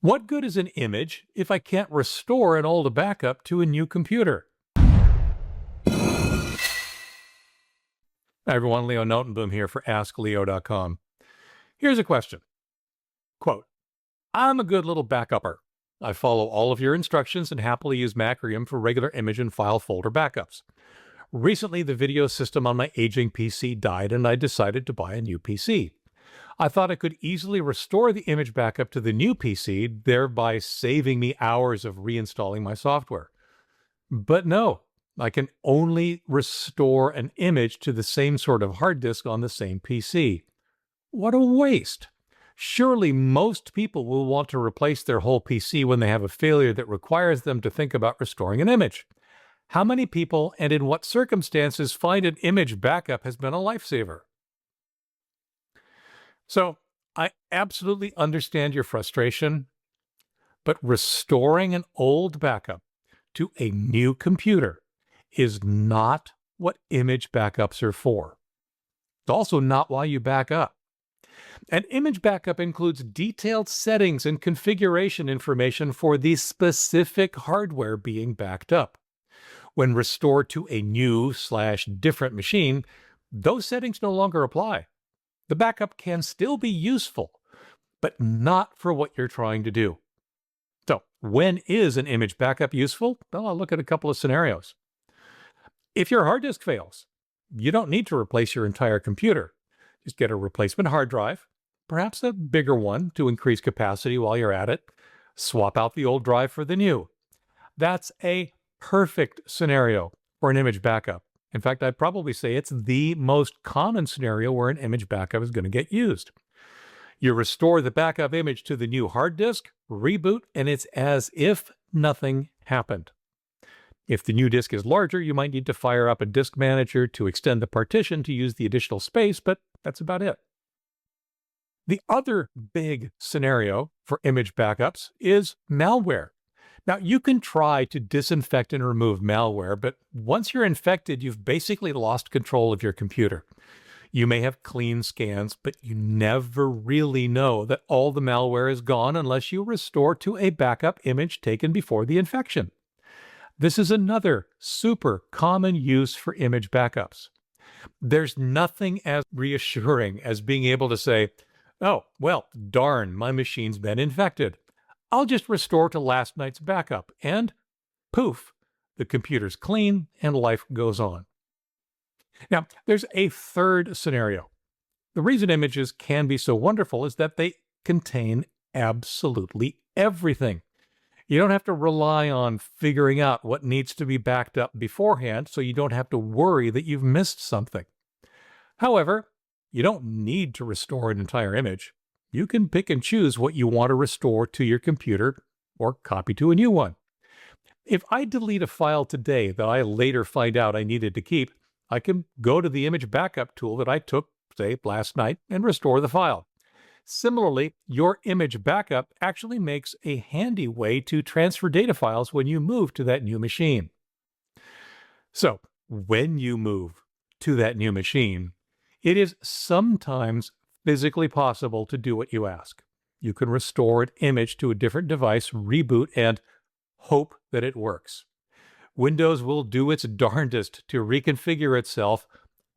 What good is an image if I can't restore an old backup to a new computer? Hi everyone, Leo Notenboom here for askleo.com. Here's a question. Quote, I'm a good little backupper. I follow all of your instructions and happily use Macrium for regular image and file folder backups. Recently, the video system on my aging PC died and I decided to buy a new PC. I thought I could easily restore the image backup to the new PC, thereby saving me hours of reinstalling my software. But no, I can only restore an image to the same sort of hard disk on the same PC. What a waste! Surely most people will want to replace their whole PC when they have a failure that requires them to think about restoring an image. How many people and in what circumstances find an image backup has been a lifesaver? So, I absolutely understand your frustration, but restoring an old backup to a new computer is not what image backups are for. It's also not why you back up. An image backup includes detailed settings and configuration information for the specific hardware being backed up. When restored to a new/different machine, those settings no longer apply. The backup can still be useful, but not for what you're trying to do. So, when is an image backup useful? Well, I'll look at a couple of scenarios. If your hard disk fails, you don't need to replace your entire computer. Just get a replacement hard drive, perhaps a bigger one to increase capacity while you're at it. Swap out the old drive for the new. That's a perfect scenario for an image backup. In fact, I'd probably say it's the most common scenario where an image backup is going to get used. You restore the backup image to the new hard disk, reboot, and it's as if nothing happened. If the new disk is larger, you might need to fire up a disk manager to extend the partition to use the additional space, but that's about it. The other big scenario for image backups is malware. Now, you can try to disinfect and remove malware, but once you're infected, you've basically lost control of your computer. You may have clean scans, but you never really know that all the malware is gone unless you restore to a backup image taken before the infection. This is another super common use for image backups. There's nothing as reassuring as being able to say, oh, well, darn, my machine's been infected. I'll just restore to last night's backup, and poof, the computer's clean and life goes on. Now, there's a third scenario. The reason images can be so wonderful is that they contain absolutely everything. You don't have to rely on figuring out what needs to be backed up beforehand, so you don't have to worry that you've missed something. However, you don't need to restore an entire image. You can pick and choose what you want to restore to your computer or copy to a new one. If I delete a file today that I later find out I needed to keep, I can go to the image backup tool that I took, say, last night and restore the file. Similarly, your image backup actually makes a handy way to transfer data files when you move to that new machine. So, when you move to that new machine, it is sometimes physically possible to do what you ask. You can restore an image to a different device, reboot, and hope that it works. Windows will do its darndest to reconfigure itself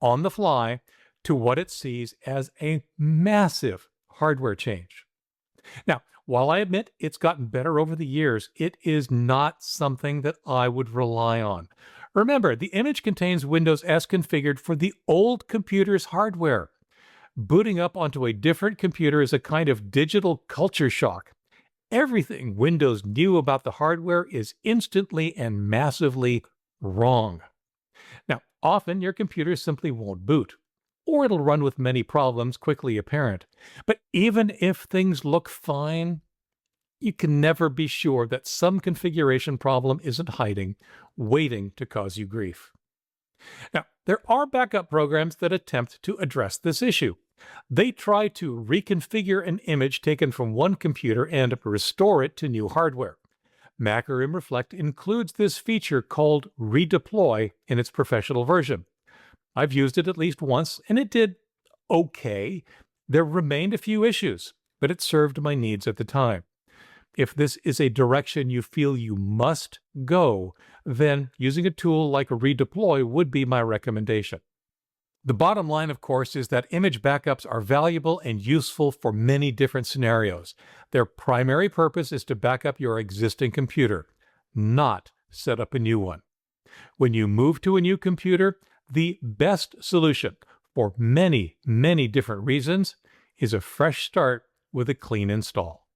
on the fly to what it sees as a massive hardware change. Now, while I admit it's gotten better over the years, it is not something that I would rely on. Remember, the image contains Windows S configured for the old computer's hardware. Booting up onto a different computer is a kind of digital culture shock. Everything Windows knew about the hardware is instantly and massively wrong. Now, often your computer simply won't boot, or it'll run with many problems quickly apparent. But even if things look fine, you can never be sure that some configuration problem isn't hiding, waiting to cause you grief. Now, there are backup programs that attempt to address this issue. They try to reconfigure an image taken from one computer and restore it to new hardware. Macrium Reflect includes this feature called Redeploy in its professional version. I've used it at least once, and it did okay. There remained a few issues, but it served my needs at the time. If this is a direction you feel you must go, then using a tool like redeploy would be my recommendation. The bottom line, of course, is that image backups are valuable and useful for many different scenarios. Their primary purpose is to back up your existing computer, not set up a new one. When you move to a new computer, the best solution, for many, many different reasons, is a fresh start with a clean install.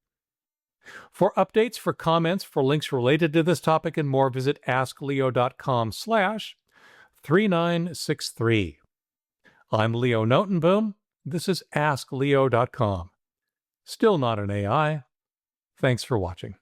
For updates, for comments, for links related to this topic and more, visit askleo.com/3963. I'm Leo Notenboom. This is askleo.com. Still not an AI. Thanks for watching.